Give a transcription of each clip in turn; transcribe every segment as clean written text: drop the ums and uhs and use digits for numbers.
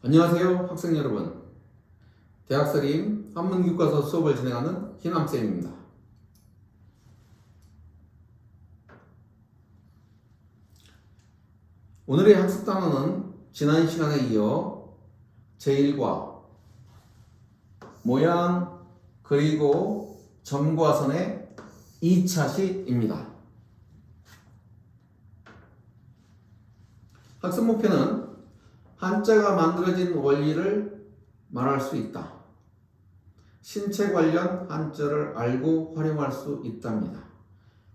안녕하세요 학생 여러분. 대학서림 한문교과서 수업을 진행하는 희남쌤입니다. 오늘의 학습 단어는 지난 시간에 이어 제1과 모양 그리고 점과 선의 2차시입니다. 학습 목표는 한자가 만들어진 원리를 말할 수 있다. 신체 관련 한자를 알고 활용할 수 있답니다.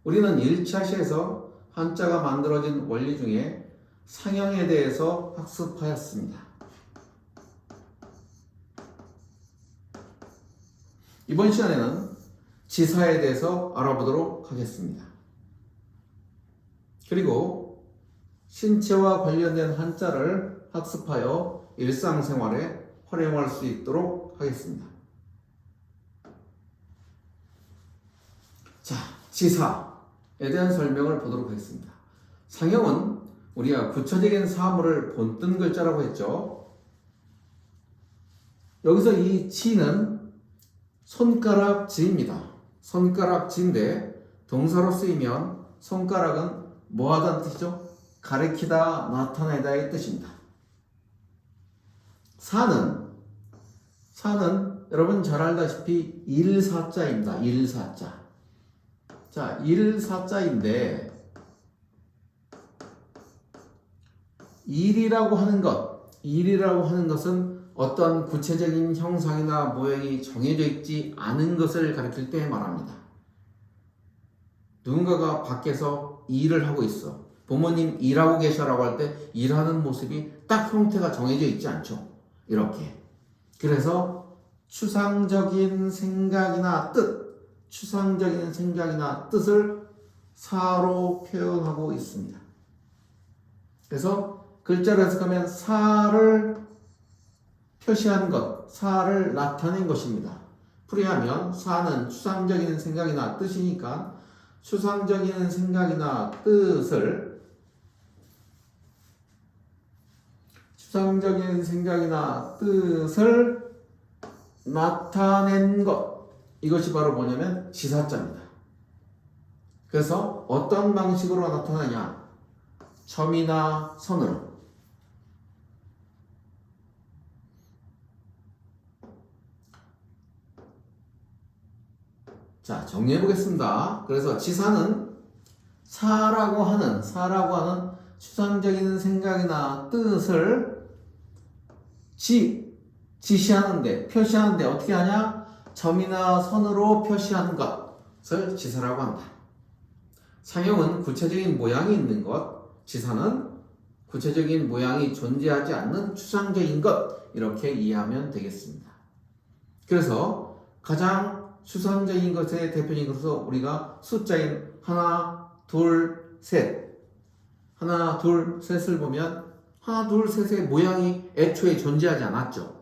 우리는 1차시에서 한자가 만들어진 원리 중에 상형에 대해서 학습하였습니다. 이번 시간에는 지사에 대해서 알아보도록 하겠습니다. 그리고 신체와 관련된 한자를 학습하여 일상생활에 활용할 수 있도록 하겠습니다. 자, 지사에 대한 설명을 보도록 하겠습니다. 상형은 우리가 구체적인 사물을 본뜬 글자라고 했죠. 여기서 이 지는 손가락 지입니다. 손가락 지인데 동사로 쓰이면 손가락은 뭐 하다는 뜻이죠? 가리키다, 나타내다의 뜻입니다. 사는 여러분 잘 알다시피 일사자입니다. 일사자. 자, 일사자인데 일이라고 하는 것은 어떤 구체적인 형상이나 모양이 정해져 있지 않은 것을 가리킬 때 말합니다. 누군가가 밖에서 일을 하고 있어. 부모님 일하고 계셔라고 할 때 일하는 모습이 딱 형태가 정해져 있지 않죠. 이렇게. 그래서 추상적인 생각이나 뜻을 사로 표현하고 있습니다. 그래서 글자를 해석하면 사를 표시한 것, 사를 나타낸 것입니다. 풀이하면 사는 추상적인 생각이나 뜻이니까 추상적인 생각이나 뜻을 나타낸 것, 이것이 바로 뭐냐면 지사자입니다. 그래서 어떤 방식으로 나타나냐? 점이나 선으로. 자, 정리해 보겠습니다. 그래서 지사는 사라고 하는 추상적인 생각이나 뜻을 지시하는데, 표시하는데 어떻게 하냐? 점이나 선으로 표시하는 것을 지사라고 한다. 상형은 구체적인 모양이 있는 것, 지사는 구체적인 모양이 존재하지 않는 추상적인 것, 이렇게 이해하면 되겠습니다. 그래서 가장 추상적인 것의 대표적인 것으로 우리가 숫자인 하나, 둘, 셋을 보면 하나, 둘, 셋의 모양이 애초에 존재하지 않았죠.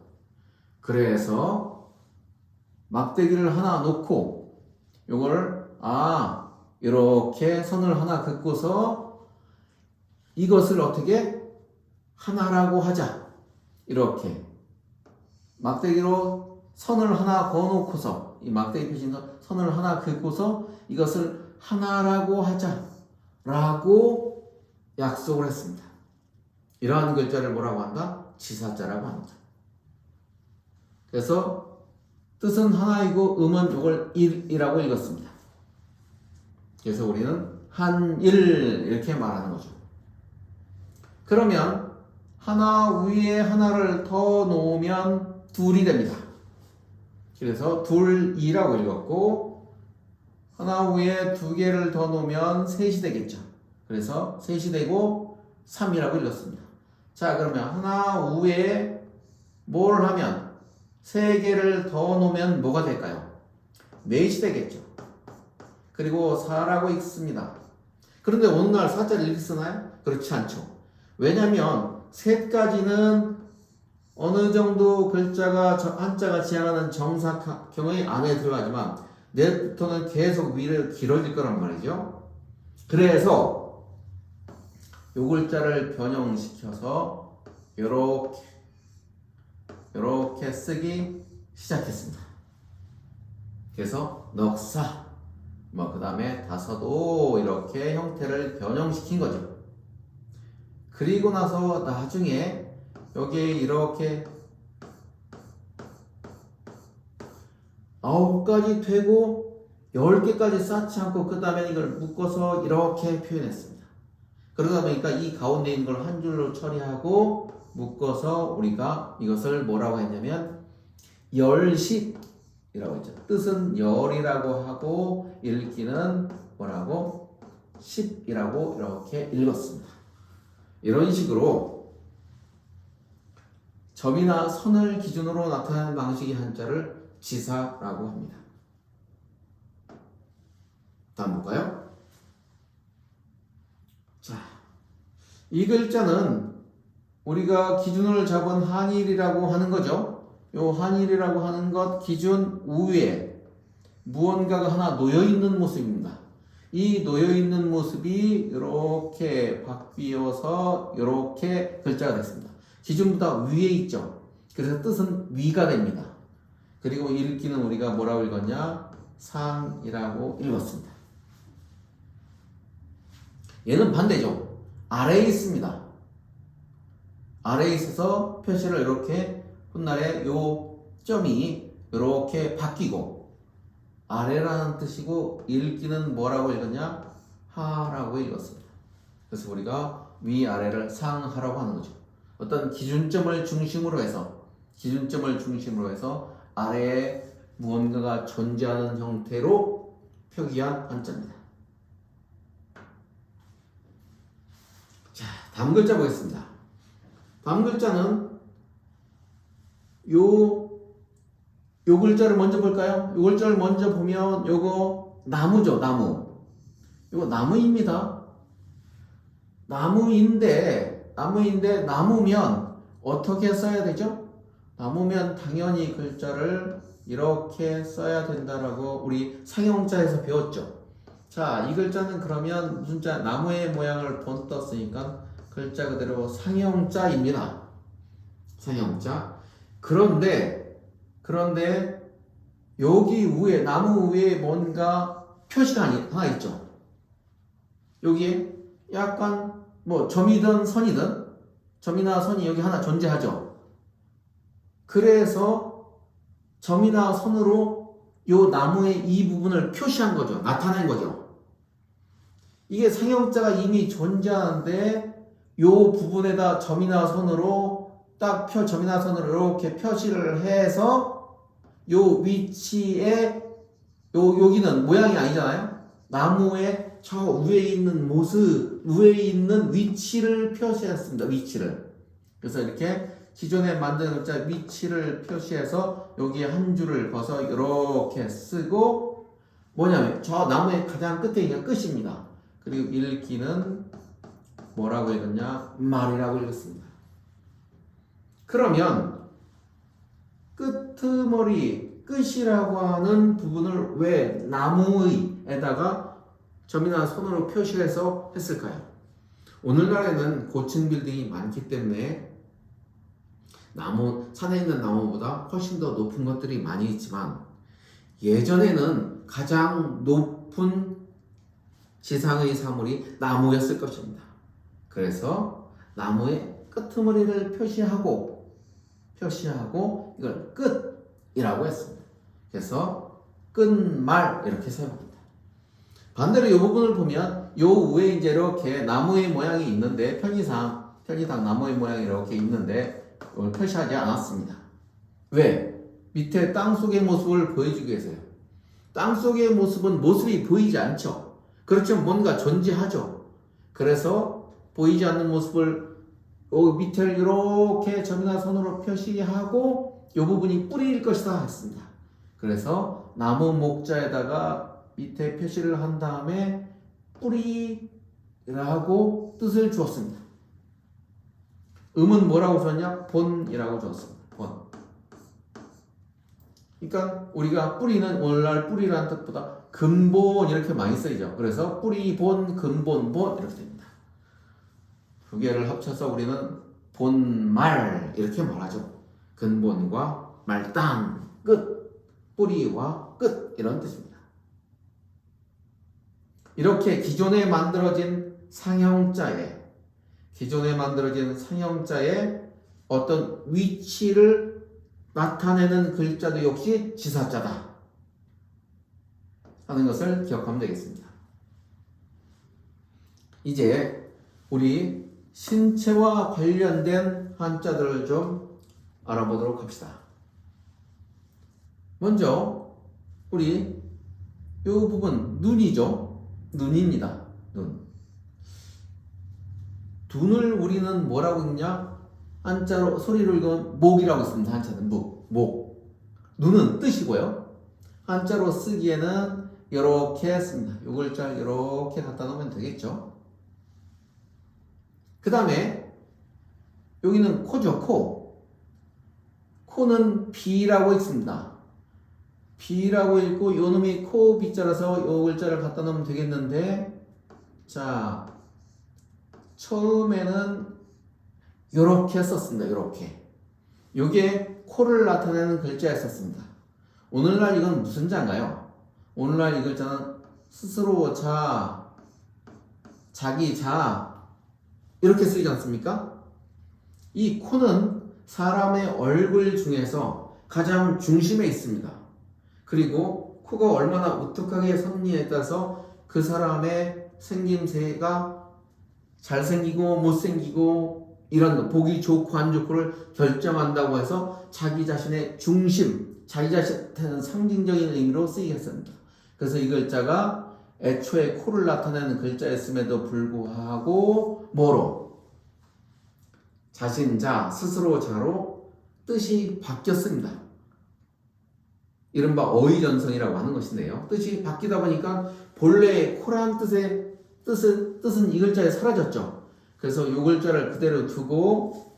그래서 막대기를 하나 놓고 이걸 이렇게 선을 하나 긋고서 이것을 어떻게 하나라고 하자. 이렇게 막대기로 선을 하나 그어놓고서 이 막대기 표시인 선을 하나 긋고서 이것을 하나라고 하자라고 약속을 했습니다. 이러한 글자를 뭐라고 한다? 지사자라고 합니다. 그래서 뜻은 하나이고 음은 이걸 일이라고 읽었습니다. 그래서 우리는 한일 이렇게 말하는 거죠. 그러면 하나 위에 하나를 더 놓으면 둘이 됩니다. 그래서 둘이라고 읽었고 하나 위에 두 개를 더 놓으면 셋이 되겠죠. 그래서 셋이 되고 3이라고 읽었습니다. 자, 그러면 하나 위에 뭘 하면 세 개를 더 놓으면 뭐가 될까요? 넷이 되겠죠. 그리고 4라고 읽습니다. 그런데 오늘날 4자를 이렇게 쓰나요? 그렇지 않죠. 왜냐하면 셋까지는 어느 정도 글자가 한자가 지향하는 정사각형의 안에 들어가지만 넷부터는 계속 위를 길어질 거란 말이죠. 그래서 요 글자를 변형시켜서 이렇게 이렇게 쓰기 시작했습니다. 그래서 넉사, 그 다음에 다서도 이렇게 형태를 변형시킨 거죠. 그리고 나서 나중에 여기에 이렇게 9가지 되고 10개까지 쌓지 않고 그 다음에 이걸 묶어서 이렇게 표현했습니다. 그러다 보니까 이 가운데 있는 걸 한 줄로 처리하고 묶어서 우리가 이것을 뭐라고 했냐면 열십이라고 했죠. 뜻은 열이라고 하고 읽기는 뭐라고? 십이라고 이렇게 읽었습니다. 이런 식으로 점이나 선을 기준으로 나타내는 방식의 한자를 지사라고 합니다. 다음 볼까요? 자, 이 글자는 우리가 기준을 잡은 한일이라고 하는 거죠. 요 한일이라고 하는 것 기준 우에 무언가가 하나 놓여 있는 모습입니다. 이 놓여 있는 모습이 이렇게 바뀌어서 이렇게 글자가 됐습니다. 기준보다 위에 있죠. 그래서 뜻은 위가 됩니다. 그리고 읽기는 우리가 뭐라고 읽었냐? 상이라고 읽었습니다. 얘는 반대죠. 아래에 있습니다. 아래에 있어서 표시를 이렇게 훗날에 요 점이 이렇게 바뀌고 아래라는 뜻이고 읽기는 뭐라고 읽었냐? 하라고 읽었습니다. 그래서 우리가 위아래를 상하라고 하는 거죠. 어떤 기준점을 중심으로 해서 아래에 무언가가 존재하는 형태로 표기한 한자입니다. 자, 다음 글자 보겠습니다. 다음 글자는 요 글자를 먼저 볼까요? 요 글자를 먼저 보면 요거 나무죠, 나무. 요거 나무입니다. 나무인데 나무면 어떻게 써야 되죠? 나무면 당연히 글자를 이렇게 써야 된다라고 우리 상형자에서 배웠죠. 자, 이 글자는 그러면 무슨 자? 나무의 모양을 본떴으니까 글자 그대로 상형자입니다. 상형자. 그런데 여기 위에 나무 위에 뭔가 표시가 하나 있죠. 여기에 약간 점이든 선이든 점이나 선이 여기 하나 존재하죠. 그래서 점이나 선으로 요 나무의 이 부분을 표시한 거죠. 나타낸 거죠. 이게 상형자가 이미 존재하는데 요 부분에다 점이나 선으로 점이나 선으로 이렇게 표시를 해서 요 위치에 여기는 모양이 아니잖아요. 나무의 저 위에 있는 위치를 표시했습니다. 위치를. 그래서 이렇게 기존에 만든 글자 위치를 표시해서 여기에 한 줄을 벗어 이렇게 쓰고 뭐냐면 저 나무의 가장 끝에 있는 끝입니다. 그리고 읽기는 뭐라고 읽었냐? 말이라고 읽었습니다. 그러면 끄트머리 끝이라고 하는 부분을 왜 나무에다가 점이나 선으로 표시해서 했을까요? 오늘날에는 고층 빌딩이 많기 때문에 산에 있는 나무보다 훨씬 더 높은 것들이 많이 있지만 예전에는 가장 높은 지상의 사물이 나무였을 것입니다. 그래서 나무의 끄트머리를 표시하고 이걸 끝이라고 했습니다. 그래서 끝말 이렇게 사용합니다. 반대로 이 부분을 보면 요 위에 이제 이렇게 나무의 모양이 있는데 편지상 나무의 모양이 이렇게 있는데 이걸 표시하지 않았습니다. 왜? 밑에 땅속의 모습을 보여주기 위해서요. 땅속의 모습이 보이지 않죠. 그렇지만 뭔가 존재하죠. 그래서 보이지 않는 모습을 여기 밑을 이렇게 점이나 선으로 표시하고 이 부분이 뿌리일 것이다 했습니다. 그래서 나무 목자에다가 밑에 표시를 한 다음에 뿌리라고 뜻을 주었습니다. 음은 뭐라고 썼냐? 본이라고 줬습니다. 본. 그러니까 우리가 뿌리는 오늘날 뿌리라는 뜻보다 근본 이렇게 많이 쓰이죠. 그래서 뿌리, 본, 근본, 본 이렇게 됩니다. 두 개를 합쳐서 우리는 본말 이렇게 말하죠. 근본과 말단, 끝, 뿌리와 끝 이런 뜻입니다. 이렇게 기존에 만들어진 상형자에 어떤 위치를 나타내는 글자도 역시 지사자다 하는 것을 기억하면 되겠습니다. 이제 우리 신체와 관련된 한자들을 좀 알아보도록 합시다. 먼저 우리 이 부분 눈이죠. 눈입니다. 눈. 눈을 우리는 뭐라고 읽냐? 한자로 소리로 읽으면 목이라고 있습니다. 한자는 목. 눈은 뜻이고요. 한자로 쓰기에는 이렇게 씁니다. 이 글자를 이렇게 갖다 놓으면 되겠죠. 그 다음에 여기는 코죠. 코는 비라고 읽습니다. 비라고 읽고 요 놈이 코 비자라서 요 글자를 갖다 놓으면 되겠는데, 자 처음에는 요렇게 썼습니다. 요게 코를 나타내는 글자였었습니다. 오늘날 이건 무슨 자인가요? 오늘날 이 글자는 스스로 자, 자기 자 이렇게 쓰이지 않습니까? 이 코는 사람의 얼굴 중에서 가장 중심에 있습니다. 그리고 코가 얼마나 우뚝하게 섰느냐에 따라서 그 사람의 생김새가 잘생기고 못생기고 이런 거, 보기 좋고 안 좋고를 결정한다고 해서 자기 자신의 중심, 자기 자신한테는 상징적인 의미로 쓰이겠습니다. 그래서 이 글자가 애초에 코를 나타내는 글자였음에도 불구하고 뭐로? 자신 자, 스스로 자로 뜻이 바뀌었습니다. 이른바 어휘전선이라고 하는 것인데요. 뜻이 바뀌다 보니까 본래 코란 뜻은 이 글자에 사라졌죠. 그래서 이 글자를 그대로 두고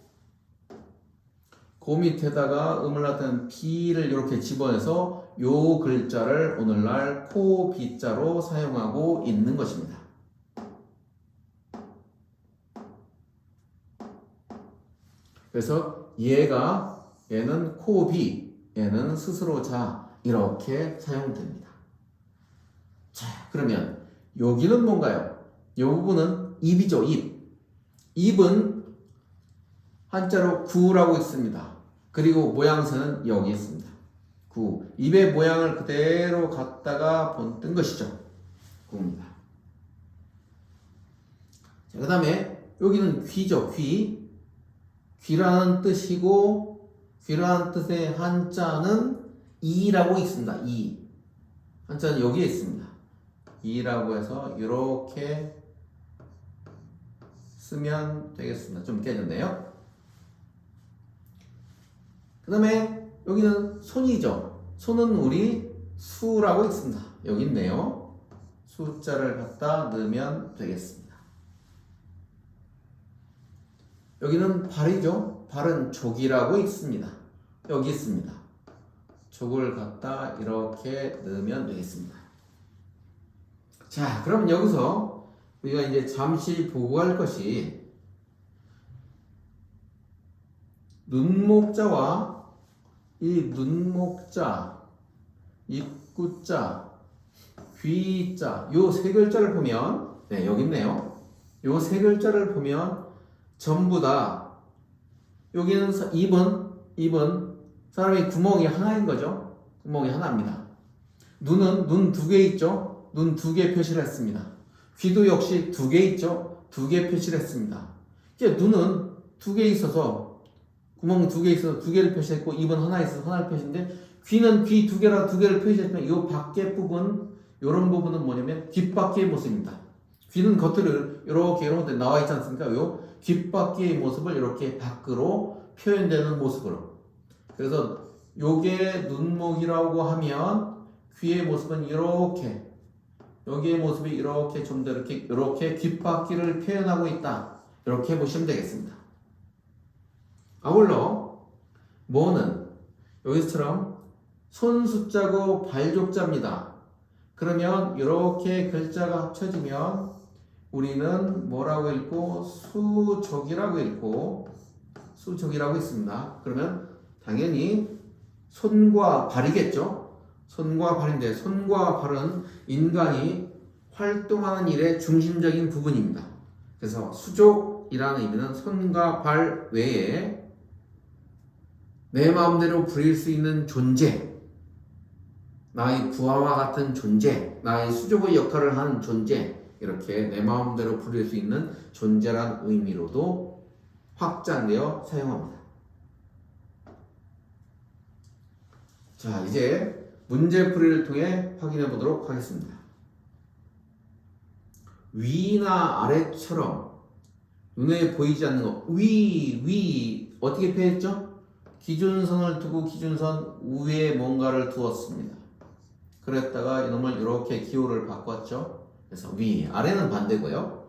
그 밑에다가 음을 나타내는 비를 이렇게 집어내서 이 글자를 오늘날 코 비자로 사용하고 있는 것입니다. 그래서 얘는 코 비, 얘는 스스로 자 이렇게 사용됩니다. 자, 그러면 여기는 뭔가요? 이 부분은 입이죠. 입은 한자로 구라고 있습니다. 그리고 모양새는 여기 있습니다. 구. 입의 모양을 그대로 갖다가 본뜬 것이죠. 구입니다. 그 다음에 여기는 귀죠. 귀라는 뜻이고, 귀라는 뜻의 한자는 이라고 있습니다. 이. 한자는 여기에 있습니다. 이라고 해서 이렇게 쓰면 되겠습니다. 좀 깨졌네요. 그 다음에 여기는 손이죠. 손은 우리 수라고 있습니다. 여기 있네요. 숫자를 갖다 넣으면 되겠습니다. 여기는 발이죠. 발은 족이라고 있습니다. 여기 있습니다. 족을 갖다 이렇게 넣으면 되겠습니다. 자, 그럼 여기서 우리가 이제 잠시 보고 갈 것이 눈목자와 이 눈목자, 입구자, 귀자 요 세 글자를 보면 여기 있네요. 요 세 글자를 보면 전부 다 여기는 입은 사람의 구멍이 하나인 거죠. 구멍이 하나입니다. 눈은 눈 두 개 있죠. 눈 두 개 표시를 했습니다. 귀도 역시 두 개 있죠. 두 개 표시를 했습니다. 그러니까 눈은 두 개 있어서 구멍 두 개 있어서 두 개를 표시했고 입은 하나 있어서 하나를 표시했는데 귀는 귀 두 개라 두 개를 표시했지만 이 밖에 부분 이런 부분은 뭐냐면 뒷바퀴의 모습입니다. 귀는 겉으로 이렇게 나와 있지 않습니까? 요 뒷바퀴의 모습을 이렇게 밖으로 표현되는 모습으로. 그래서 요게 눈목이라고 하면 귀의 모습은 이렇게, 여기의 모습이 이렇게 좀 더 이렇게 뒷바퀴를 표현하고 있다. 이렇게 보시면 되겠습니다. 아울러 뭐는 여기처럼 손 숫자고 발족자입니다. 그러면 이렇게 글자가 합쳐지면 우리는 뭐라고 읽고 수족이라고 읽고 수족이라고 있습니다. 그러면 당연히 손과 발이겠죠. 손과 발인데 손과 발은 인간이 활동하는 일의 중심적인 부분입니다. 그래서 수족이라는 의미는 손과 발 외에 내 마음대로 부릴 수 있는 존재, 나의 부하와 같은 존재, 나의 수족의 역할을 하는 존재, 이렇게 내 마음대로 부릴 수 있는 존재란 의미로도 확장되어 사용합니다. 자, 이제 문제풀이를 통해 확인해 보도록 하겠습니다. 위나 아래처럼 눈에 보이지 않는 것, 위 어떻게 표현했죠? 기준선을 두고 기준선 위에 뭔가를 두었습니다. 그랬다가 이놈을 이렇게 기호를 바꿨죠. 그래서 위, 아래는 반대고요.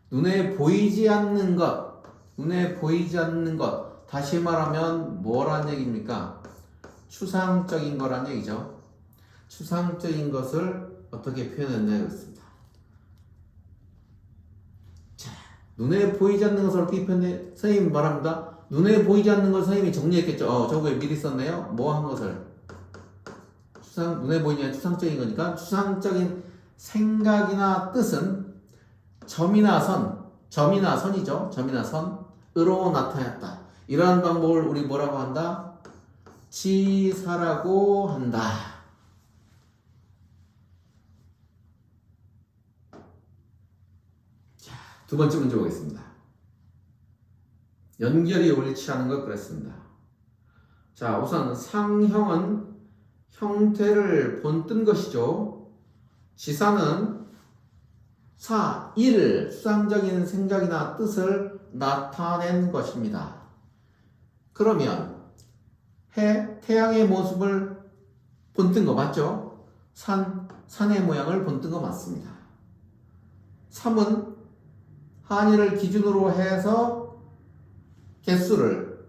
눈에 보이지 않는 것, 눈에 보이지 않는 것, 다시 말하면 뭐란 얘기입니까? 추상적인 거란 얘기죠. 추상적인 것을 어떻게 표현했냐 그렇습니다. 자, 눈에 보이지 않는 것을 어떻게 표현해? 선생님 말합니다. 눈에 보이지 않는 걸 선생님이 정리했겠죠. 저거에 미리 썼네요. 뭐 한 것을? 눈에 보이지 않는 추상적인 거니까 추상적인 생각이나 뜻은 점이나 선이죠. 점이나 선으로 나타났다. 이러한 방법을 우리 뭐라고 한다? 치사라고 한다. 자, 두 번째 문제 보겠습니다. 연결이 옳지 않은 것 그랬습니다. 자, 우선 상형은 형태를 본뜬 것이죠. 지사는 수상적인 생각이나 뜻을 나타낸 것입니다. 그러면 태양의 모습을 본뜬 거 맞죠? 산의 모양을 본뜬 거 맞습니다. 3은 한일을 기준으로 해서 개수를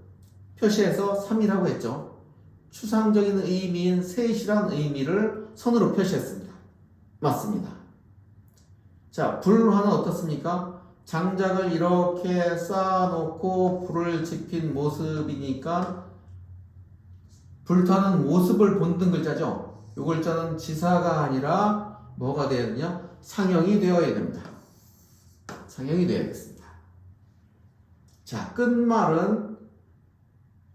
표시해서 3이라고 했죠. 추상적인 의미인 셋이란 의미를 선으로 표시했습니다. 맞습니다. 자, 불화는 어떻습니까? 장작을 이렇게 쌓아놓고 불을 지핀 모습이니까 불타는 모습을 본뜬 글자죠. 이 글자는 지사가 아니라 뭐가 되어야 되냐? 상형이 되어야 됩니다. 상형이 되어야겠습니다. 자, 끝말은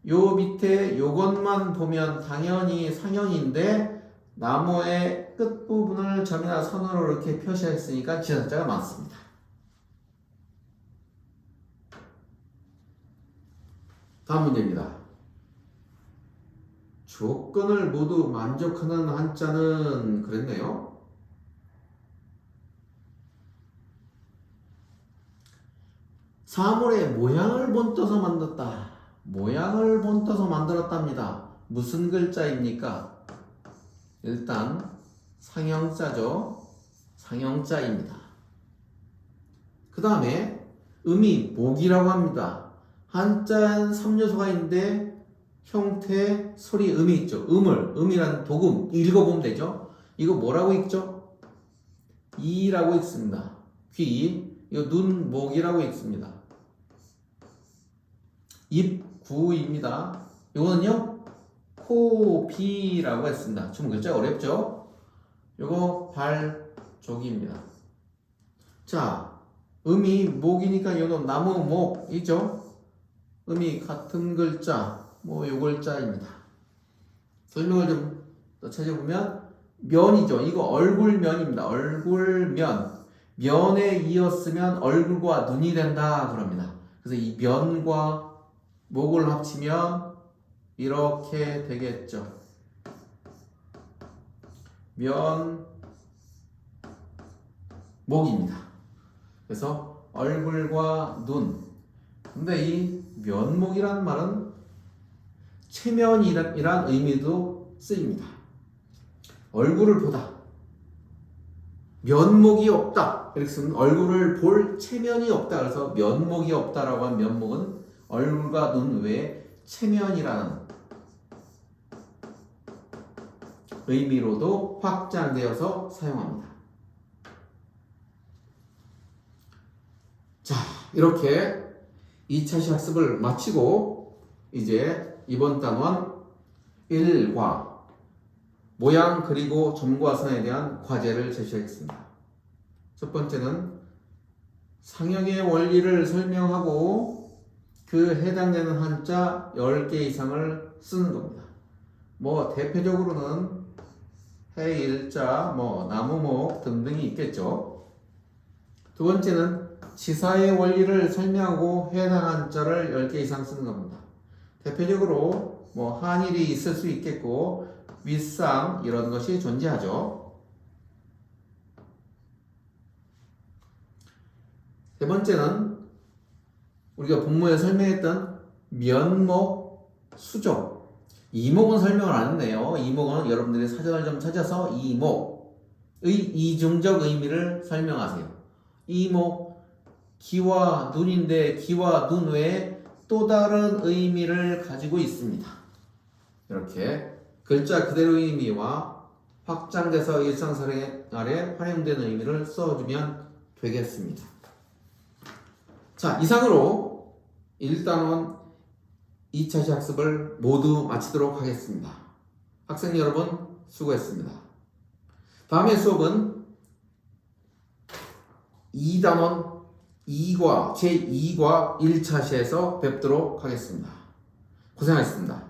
요 밑에 요것만 보면 당연히 상형인데 나무의 끝부분을 점이나 선으로 이렇게 표시했으니까 지사자가 맞습니다. 다음 문제입니다. 조건을 모두 만족하는 한자는 그랬네요. 사물의 모양을 본떠서 만들었다. 모양을 본떠서 만들었답니다. 무슨 글자입니까? 일단 상형자죠. 상형자입니다. 그 다음에 음이 목이라고 합니다. 한자엔 3요소가 있는데 형태, 소리, 음이 있죠. 음이란 도금 읽어보면 되죠. 이거 뭐라고 읽죠? 이라고 읽습니다. 귀, 이거 눈, 목이라고 읽습니다. 입, 구입니다. 이거는요 코, 비라고 했습니다. 주문 글자 어렵죠? 이거 발, 조기입니다. 자, 음이 목이니까 이거는 나무, 목이죠. 음이 같은 글자, 요 글자입니다. 설명을 좀 더 찾아보면 면이죠. 이거 얼굴면입니다. 얼굴면. 면에 이었으면 얼굴과 눈이 된다 그럽니다. 그래서 이 면과 목을 합치면 이렇게 되겠죠. 면, 목입니다. 그래서 얼굴과 눈. 근데 이 면목이란 말은 체면이란 의미도 쓰입니다. 얼굴을 보다. 면목이 없다. 이렇게 쓰면 얼굴을 볼 체면이 없다. 그래서 면목이 없다라고 한 면목은 얼굴과 눈 외에 체면이라는 의미로도 확장되어서 사용합니다. 자, 이렇게 2차시 학습을 마치고 이제 이번 단원 1과 모양 그리고 점과 선에 대한 과제를 제시하겠습니다. 첫 번째는 상형의 원리를 설명하고 그 해당되는 한자 10개 이상을 쓰는 겁니다. 뭐 대표적으로는 해, 일자, 뭐 나무목 등등이 있겠죠. 두 번째는 지사의 원리를 설명하고 해당 한자를 10개 이상 쓰는 겁니다. 대표적으로 뭐 한일이 있을 수 있겠고 윗상 이런 것이 존재하죠. 세 번째는 우리가 본문에 설명했던 면목, 수종. 이목은 설명을 안 했네요. 이목은 여러분들이 사전을 좀 찾아서 이목의 이중적 의미를 설명하세요. 이목, 귀와 눈인데 귀와 눈 외에 또 다른 의미를 가지고 있습니다. 이렇게 글자 그대로의 의미와 확장돼서 일상생활에 활용되는 의미를 써주면 되겠습니다. 자, 이상으로 1단원 2차 시학습을 모두 마치도록 하겠습니다. 학생 여러분 수고했습니다. 다음의 수업은 2단원 2과 제2과 1차 시에서 뵙도록 하겠습니다. 고생하셨습니다.